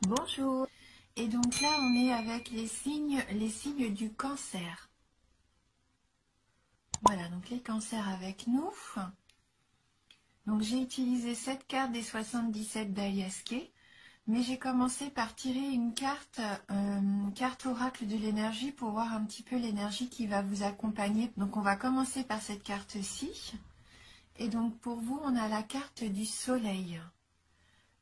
Bonjour. Et donc là, on est avec les signes du cancer. Voilà, donc les cancers avec nous. Donc j'ai utilisé cette carte des 77 d'Alias Kay, mais j'ai commencé par tirer une carte oracle de l'énergie pour voir un petit peu l'énergie qui va vous accompagner. Donc on va commencer par cette carte-ci. Et donc pour vous, on a la carte du soleil.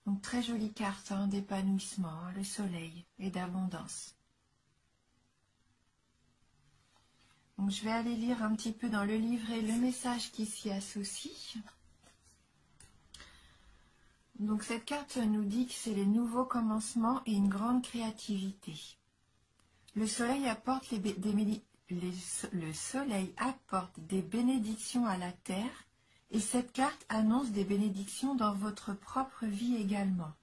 Donc très jolie carte d'épanouissement, le soleil et d'abondance. Donc je vais aller lire un petit peu dans le livret le message qui s'y associe. Donc cette carte nous dit que c'est les nouveaux commencements et une grande créativité. Le soleil apporte le soleil apporte des bénédictions à la terre et cette carte annonce des bénédictions dans votre propre vie également.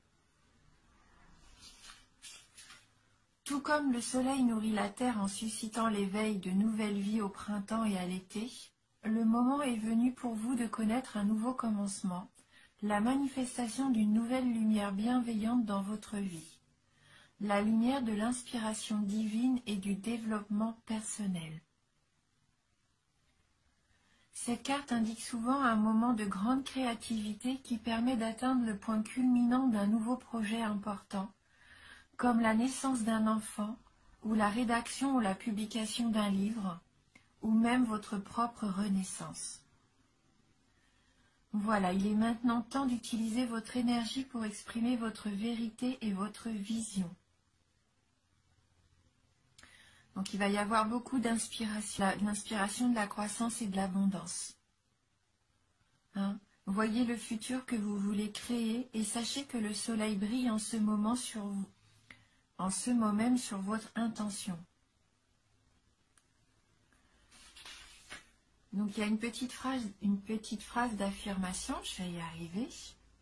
Tout comme le soleil nourrit la terre en suscitant l'éveil de nouvelles vies au printemps et à l'été, le moment est venu pour vous de connaître un nouveau commencement, la manifestation d'une nouvelle lumière bienveillante dans votre vie, la lumière de l'inspiration divine et du développement personnel. Cette carte indique souvent un moment de grande créativité qui permet d'atteindre le point culminant d'un nouveau projet important, comme la naissance d'un enfant, ou la rédaction ou la publication d'un livre, ou même votre propre renaissance. Voilà, il est maintenant temps d'utiliser votre énergie pour exprimer votre vérité et votre vision. Donc il va y avoir beaucoup d'inspiration, l'inspiration de la croissance et de l'abondance. Voyez le futur que vous voulez créer et sachez que le soleil brille en ce moment sur vous, en ce moment même sur votre intention. Donc il y a une petite phrase d'affirmation, je vais y arriver,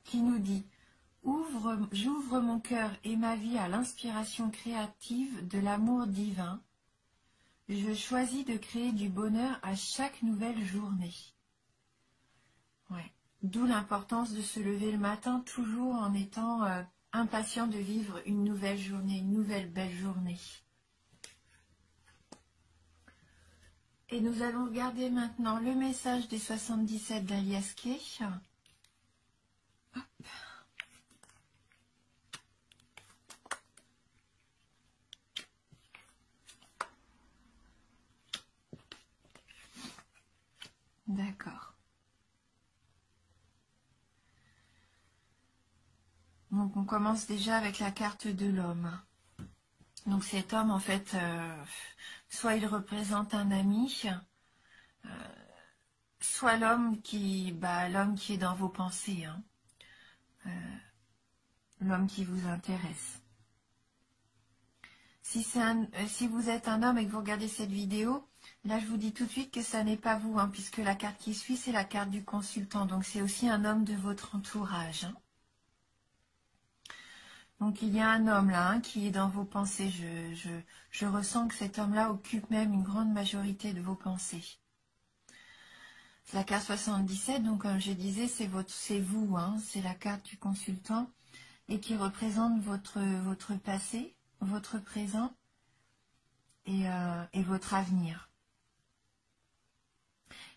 qui nous dit « J'ouvre mon cœur et ma vie à l'inspiration créative de l'amour divin. Je choisis de créer du bonheur à chaque nouvelle journée. » Ouais. D'où l'importance de se lever le matin toujours en étant impatient de vivre une nouvelle journée, une nouvelle belle journée. Et nous allons regarder maintenant le message des 77 d'Alias Kay. D'accord. Donc on commence déjà avec la carte de l'homme. Donc cet homme, en fait, soit il représente un ami, soit l'homme qui est dans vos pensées, l'homme qui vous intéresse. Si vous êtes un homme et que vous regardez cette vidéo, là je vous dis tout de suite que ça n'est pas vous, puisque la carte qui suit c'est la carte du consultant, donc c'est aussi un homme de votre entourage. Donc il y a un homme là qui est dans vos pensées, je ressens que cet homme-là occupe même une grande majorité de vos pensées. C'est la carte 77, donc comme je disais, c'est vous, c'est la carte du consultant et qui représente votre passé, votre présent et votre avenir.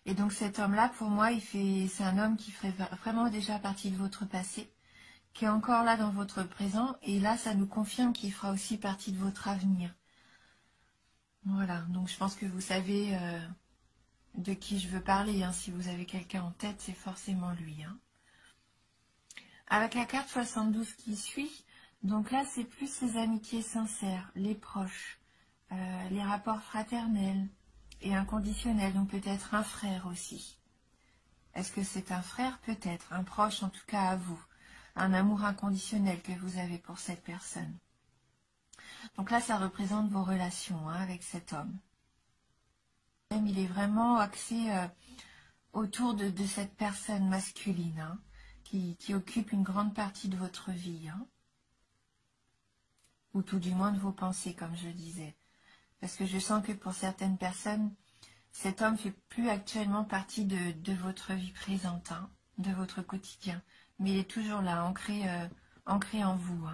Et donc cet homme-là, pour moi, c'est un homme qui ferait vraiment déjà partie de votre passé, qui est encore là dans votre présent, et là, ça nous confirme qu'il fera aussi partie de votre avenir. Voilà, donc je pense que vous savez de qui je veux parler. Si vous avez quelqu'un en tête, c'est forcément lui. Avec la carte 72 qui suit, donc là, c'est plus les amitiés sincères, les proches, les rapports fraternels et inconditionnels, donc peut-être un frère aussi. Est-ce que c'est un frère? Peut-être, un proche en tout cas à vous. Un amour inconditionnel que vous avez pour cette personne. Donc là, ça représente vos relations avec cet homme. Il est vraiment axé autour de cette personne masculine qui occupe une grande partie de votre vie. Ou tout du moins de vos pensées, comme je disais. Parce que je sens que pour certaines personnes, cet homme ne fait plus actuellement partie de votre vie présente, de votre quotidien. Mais il est toujours là, ancré en vous.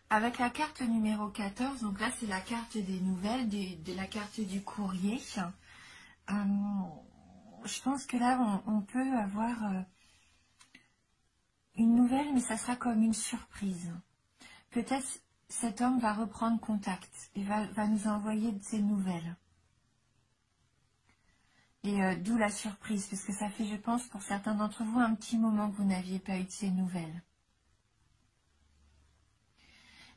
Avec la carte numéro 14, donc là c'est la carte des nouvelles, de la carte du courrier. Je pense que là on peut avoir une nouvelle, mais ça sera comme une surprise. Peut-être cet homme va reprendre contact et va nous envoyer de ses nouvelles. Et d'où la surprise, parce que ça fait, je pense, pour certains d'entre vous, un petit moment que vous n'aviez pas eu de ces nouvelles.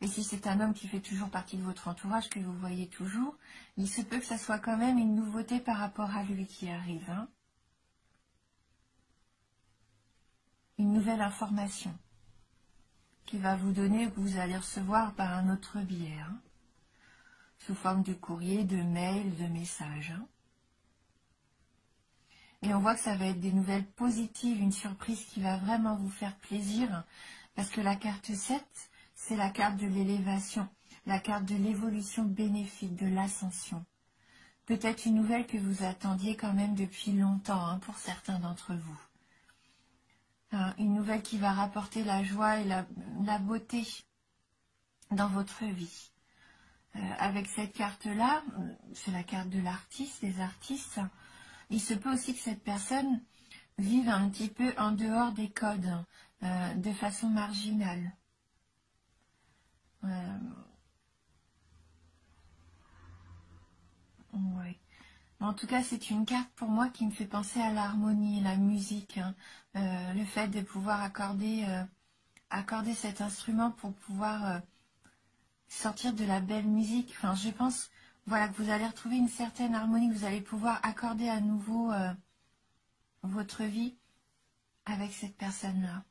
Et si c'est un homme qui fait toujours partie de votre entourage, que vous voyez toujours, il se peut que ça soit quand même une nouveauté par rapport à lui qui arrive. Hein. Une nouvelle information qui va vous donner, que vous allez recevoir par un autre biais. Hein. Sous forme de courrier, de mail, de message. Hein. Et on voit que ça va être des nouvelles positives, une surprise qui va vraiment vous faire plaisir. Parce que la carte 7, c'est la carte de l'élévation, la carte de l'évolution bénéfique, de l'ascension. Peut-être une nouvelle que vous attendiez quand même depuis longtemps, hein, pour certains d'entre vous. Hein, une nouvelle qui va rapporter la joie et la beauté dans votre vie. Avec cette carte-là, c'est la carte de l'artiste, des artistes, il se peut aussi que cette personne vive un petit peu en dehors des codes, de façon marginale. Ouais. En tout cas, c'est une carte pour moi qui me fait penser à l'harmonie, la musique, hein. Le fait de pouvoir accorder cet instrument pour pouvoir sortir de la belle musique. Enfin, je pense, voilà, que vous allez retrouver une certaine harmonie, que vous allez pouvoir accorder à nouveau votre vie avec cette personne-là.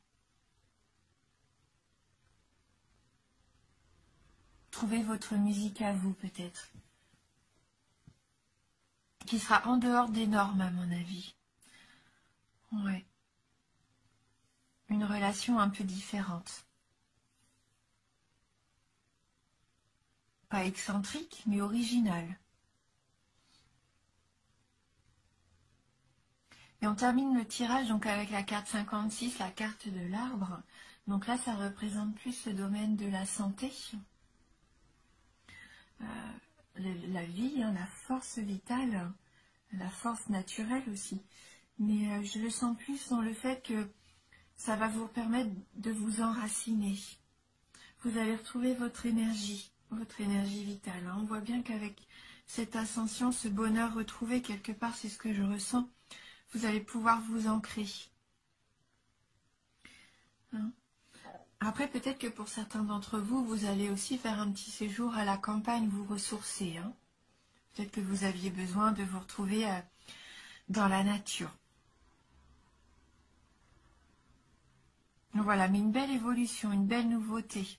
Trouvez votre musique à vous, peut-être. Qui sera en dehors des normes, à mon avis. Ouais. Une relation un peu différente. Pas excentrique, mais originale. Et on termine le tirage donc avec la carte 56, la carte de l'arbre. Donc là, ça représente plus le domaine de la santé, la vie, hein, la force vitale, la force naturelle aussi. Mais je le sens plus dans le fait que ça va vous permettre de vous enraciner. Vous allez retrouver votre énergie vitale. Hein. On voit bien qu'avec cette ascension, ce bonheur retrouvé quelque part, c'est ce que je ressens. Vous allez pouvoir vous ancrer. Hein. Après, peut-être que pour certains d'entre vous, vous allez aussi faire un petit séjour à la campagne, vous ressourcer. Hein. Peut-être que vous aviez besoin de vous retrouver dans la nature. Voilà, mais une belle évolution, une belle nouveauté.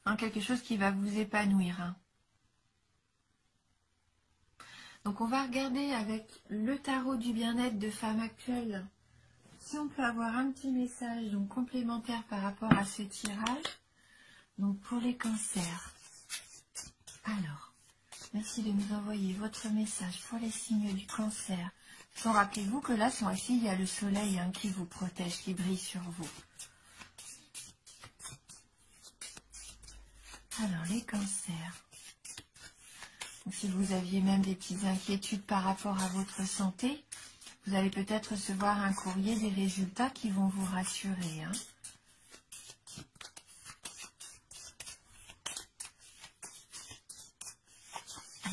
Hein, quelque chose qui va vous épanouir. Hein. Donc on va regarder avec le tarot du bien-être de femme actuelle si on peut avoir un petit message donc complémentaire par rapport à ce tirage. Donc pour les cancers. Alors, merci de nous envoyer votre message pour les signes du cancer. Donc, rappelez-vous que là, ici, il y a le soleil hein, qui vous protège, qui brille sur vous. Alors, les cancers. Donc, si vous aviez même des petites inquiétudes par rapport à votre santé, vous allez peut-être recevoir un courrier des résultats qui vont vous rassurer. Hein.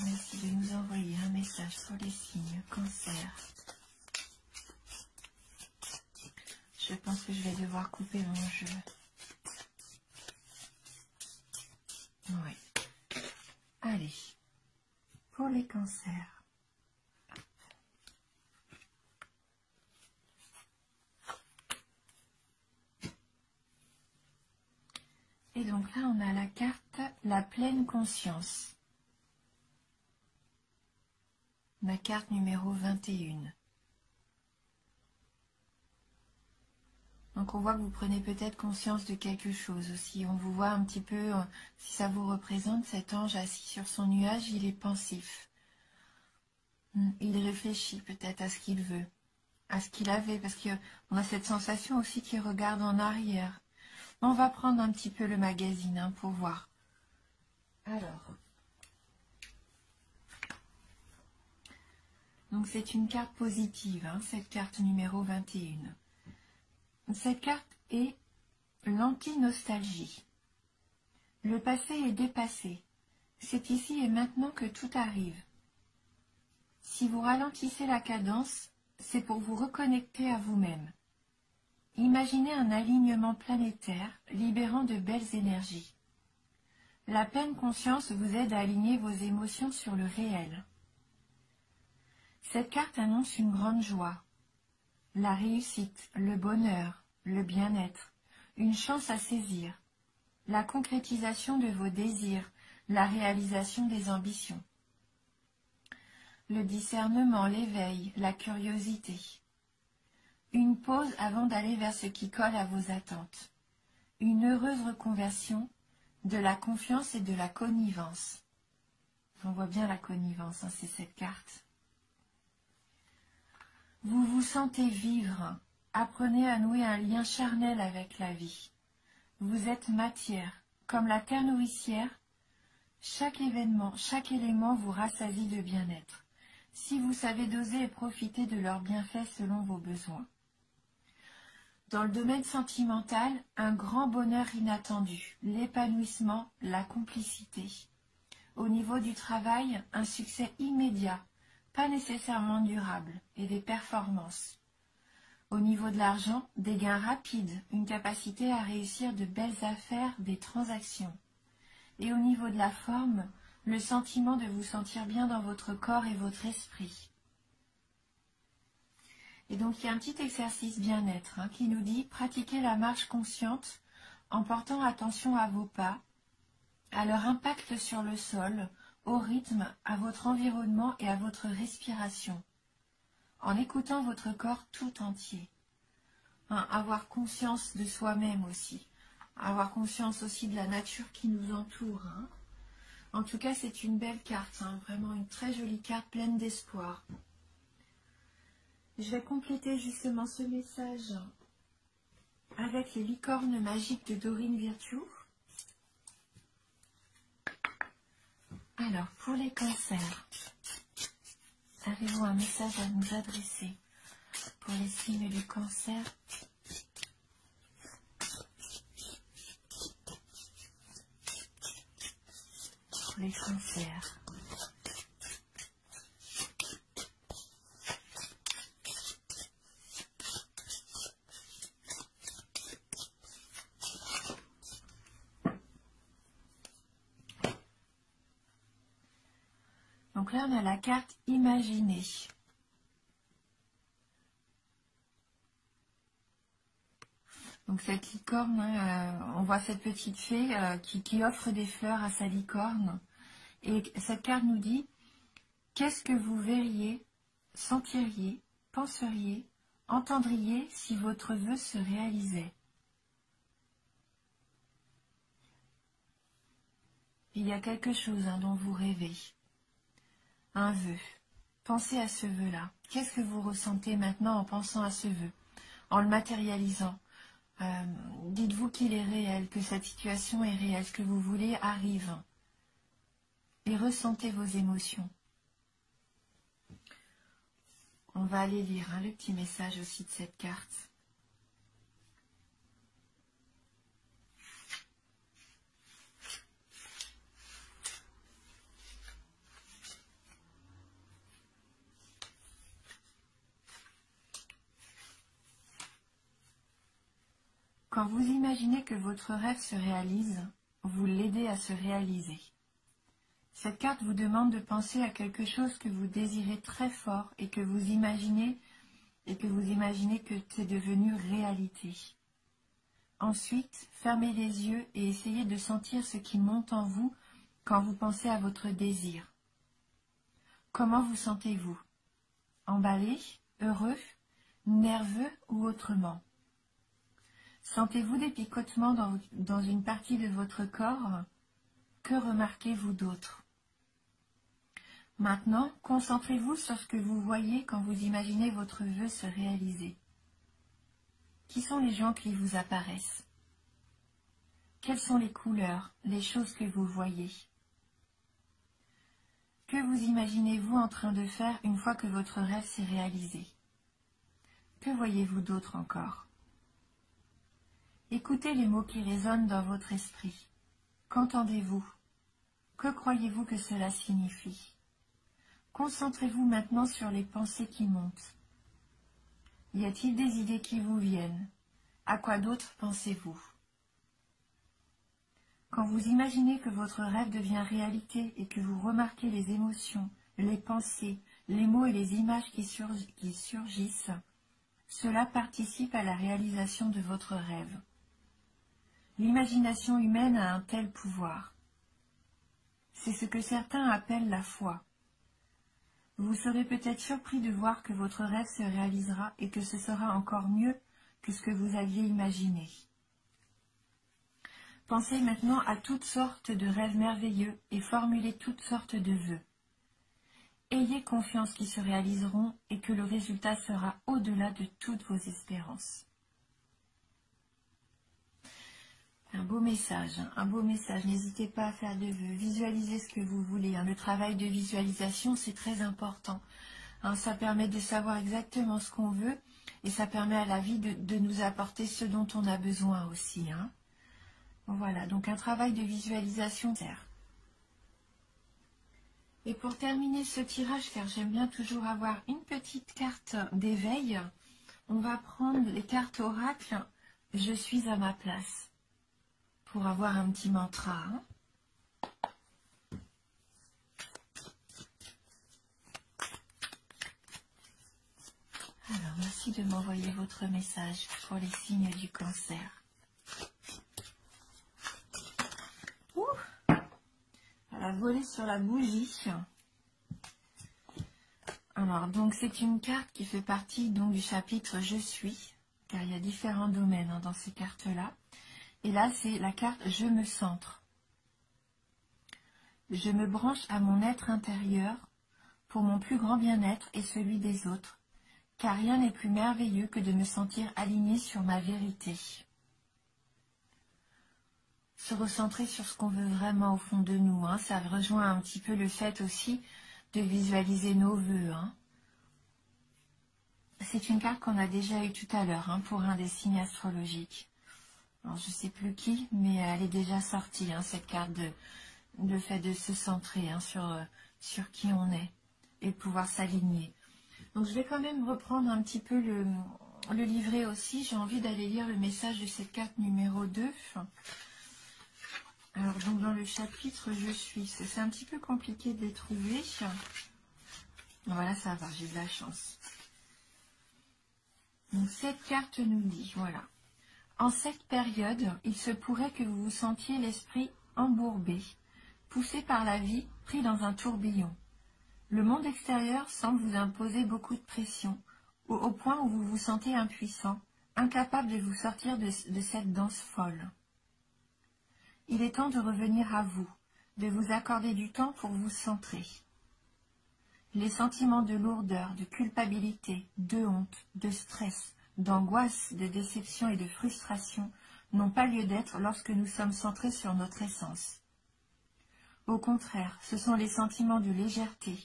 Merci de nous envoyer un message sur les signes cancer. Je pense que je vais devoir couper mon jeu. Oui. Allez. Pour les cancers. Et donc là, on a la carte la pleine conscience. Ma carte numéro 21. Donc on voit que vous prenez peut-être conscience de quelque chose aussi. On vous voit un petit peu, si ça vous représente, cet ange assis sur son nuage, il est pensif. Il réfléchit peut-être à ce qu'il veut, à ce qu'il avait, parce qu'on a cette sensation aussi qu'il regarde en arrière. On va prendre un petit peu le magazine hein, pour voir. Alors, donc c'est une carte positive, hein, cette carte numéro 21. Cette carte est l'anti-nostalgie. Le passé est dépassé. C'est ici et maintenant que tout arrive. Si vous ralentissez la cadence, c'est pour vous reconnecter à vous-même. Imaginez un alignement planétaire libérant de belles énergies. La pleine conscience vous aide à aligner vos émotions sur le réel. Cette carte annonce une grande joie, la réussite, le bonheur, le bien-être, une chance à saisir, la concrétisation de vos désirs, la réalisation des ambitions, le discernement, l'éveil, la curiosité. Une pause avant d'aller vers ce qui colle à vos attentes. Une heureuse reconversion, de la confiance et de la connivence. On voit bien la connivence, hein, c'est cette carte. Vous vous sentez vivre. Apprenez à nouer un lien charnel avec la vie. Vous êtes matière. Comme la terre nourricière, chaque élément vous rassasie de bien-être. Si vous savez doser et profiter de leurs bienfaits selon vos besoins. Dans le domaine sentimental, un grand bonheur inattendu, l'épanouissement, la complicité. Au niveau du travail, un succès immédiat, pas nécessairement durable, et des performances. Au niveau de l'argent, des gains rapides, une capacité à réussir de belles affaires, des transactions. Et au niveau de la forme, le sentiment de vous sentir bien dans votre corps et votre esprit. Et donc il y a un petit exercice bien-être hein, qui nous dit pratiquer la marche consciente en portant attention à vos pas, à leur impact sur le sol, au rythme, à votre environnement et à votre respiration, en écoutant votre corps tout entier. Hein, avoir conscience de soi-même aussi, avoir conscience aussi de la nature qui nous entoure. Hein. En tout cas, c'est une belle carte, hein, vraiment une très jolie carte pleine d'espoir. Je vais compléter justement ce message avec les licornes magiques de Dorine Virtue. Alors, pour les cancers, avez-vous un message à nous adresser pour les signes du cancer? Pour les cancers. Donc là, on a la carte Imaginer. Donc cette licorne, hein, on voit cette petite fée qui offre des fleurs à sa licorne. Et cette carte nous dit, qu'est-ce que vous verriez, sentiriez, penseriez, entendriez si votre vœu se réalisait? Il y a quelque chose hein, dont vous rêvez. Un vœu. Pensez à ce vœu-là. Qu'est-ce que vous ressentez maintenant en pensant à ce vœu, en le matérialisant? Dites-vous qu'il est réel, que cette situation est réelle, ce que vous voulez arrive. Et ressentez vos émotions. On va aller lire hein, le petit message aussi de cette carte. Quand vous imaginez que votre rêve se réalise, vous l'aidez à se réaliser. Cette carte vous demande de penser à quelque chose que vous désirez très fort et que vous imaginez que c'est devenu réalité. Ensuite, fermez les yeux et essayez de sentir ce qui monte en vous quand vous pensez à votre désir. Comment vous sentez-vous? Emballé, heureux, nerveux ou autrement? Sentez-vous des picotements dans une partie de votre corps? Que remarquez-vous d'autre? Maintenant, concentrez-vous sur ce que vous voyez quand vous imaginez votre vœu se réaliser. Qui sont les gens qui vous apparaissent? Quelles sont les couleurs, les choses que vous voyez? Que vous imaginez-vous en train de faire une fois que votre rêve s'est réalisé? Que voyez-vous d'autre encore? Écoutez les mots qui résonnent dans votre esprit. Qu'entendez-vous? Que croyez-vous que cela signifie? Concentrez-vous maintenant sur les pensées qui montent. Y a-t-il des idées qui vous viennent? À quoi d'autre pensez-vous? Quand vous imaginez que votre rêve devient réalité et que vous remarquez les émotions, les pensées, les mots et les images qui surgissent, cela participe à la réalisation de votre rêve. L'imagination humaine a un tel pouvoir. C'est ce que certains appellent la foi. Vous serez peut-être surpris de voir que votre rêve se réalisera et que ce sera encore mieux que ce que vous aviez imaginé. Pensez maintenant à toutes sortes de rêves merveilleux et formulez toutes sortes de vœux. Ayez confiance qu'ils se réaliseront et que le résultat sera au-delà de toutes vos espérances. Un beau message, n'hésitez pas à faire de vœux, visualisez ce que vous voulez. Le travail de visualisation, c'est très important. Ça permet de savoir exactement ce qu'on veut et ça permet à la vie de nous apporter ce dont on a besoin aussi. Voilà, donc un travail de visualisation sert. Et pour terminer ce tirage, car j'aime bien toujours avoir une petite carte d'éveil, on va prendre les cartes oracles « Je suis à ma place » pour avoir un petit mantra. Alors, merci de m'envoyer votre message pour les signes du cancer. Elle a volé sur la bougie. Alors, donc c'est une carte qui fait partie donc du chapitre « Je suis », car il y a différents domaines dans ces cartes-là. Et là, c'est la carte « Je me centre ». Je me branche à mon être intérieur pour mon plus grand bien-être et celui des autres, car rien n'est plus merveilleux que de me sentir aligné sur ma vérité. Se recentrer sur ce qu'on veut vraiment au fond de nous, ça rejoint un petit peu le fait aussi de visualiser nos vœux. C'est une carte qu'on a déjà eue tout à l'heure pour un des signes astrologiques. Alors, je ne sais plus qui, mais elle est déjà sortie, cette carte de fait de se centrer sur qui on est et de pouvoir s'aligner. Donc je vais quand même reprendre un petit peu le livret aussi. J'ai envie d'aller lire le message de cette carte numéro 2. Alors donc dans le chapitre « Je suis », c'est un petit peu compliqué de les trouver. Voilà, ça va, j'ai de la chance. Donc cette carte nous dit, voilà. En cette période, il se pourrait que vous vous sentiez l'esprit embourbé, poussé par la vie, pris dans un tourbillon. Le monde extérieur semble vous imposer beaucoup de pression, au point où vous vous sentez impuissant, incapable de vous sortir de cette danse folle. Il est temps de revenir à vous, de vous accorder du temps pour vous centrer. Les sentiments de lourdeur, de culpabilité, de honte, de stress, d'angoisse, de déception et de frustration n'ont pas lieu d'être lorsque nous sommes centrés sur notre essence. Au contraire, ce sont les sentiments de légèreté,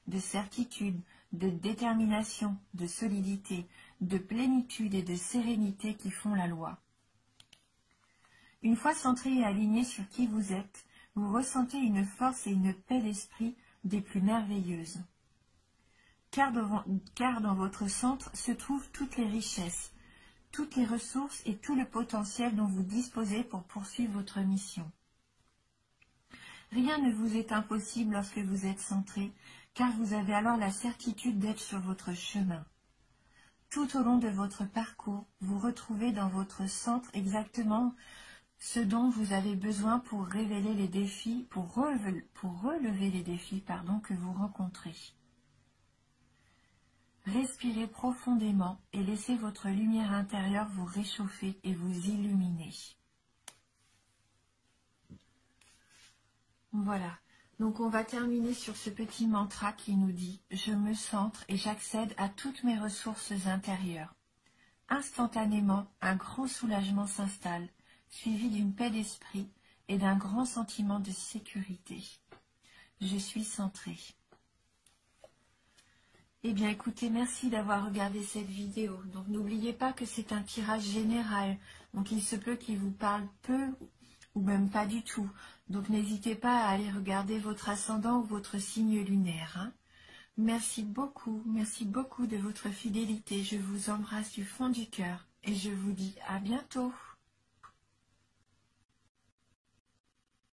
de certitude, de détermination, de solidité, de plénitude et de sérénité qui font la loi. Une fois centré et aligné sur qui vous êtes, vous ressentez une force et une paix d'esprit des plus merveilleuses. Car dans votre centre se trouvent toutes les richesses, toutes les ressources et tout le potentiel dont vous disposez pour poursuivre votre mission. Rien ne vous est impossible lorsque vous êtes centré, car vous avez alors la certitude d'être sur votre chemin. Tout au long de votre parcours, vous retrouvez dans votre centre exactement ce dont vous avez besoin pour révéler les défis, pour relever les défis que vous rencontrez. Respirez profondément et laissez votre lumière intérieure vous réchauffer et vous illuminer. Voilà, donc on va terminer sur ce petit mantra qui nous dit « Je me centre et j'accède à toutes mes ressources intérieures ». Instantanément, un grand soulagement s'installe, suivi d'une paix d'esprit et d'un grand sentiment de sécurité. Je suis centré. Eh bien écoutez, merci d'avoir regardé cette vidéo. Donc n'oubliez pas que c'est un tirage général. Donc il se peut qu'il vous parle peu ou même pas du tout. Donc n'hésitez pas à aller regarder votre ascendant ou votre signe lunaire. Hein. Merci beaucoup de votre fidélité. Je vous embrasse du fond du cœur et je vous dis à bientôt.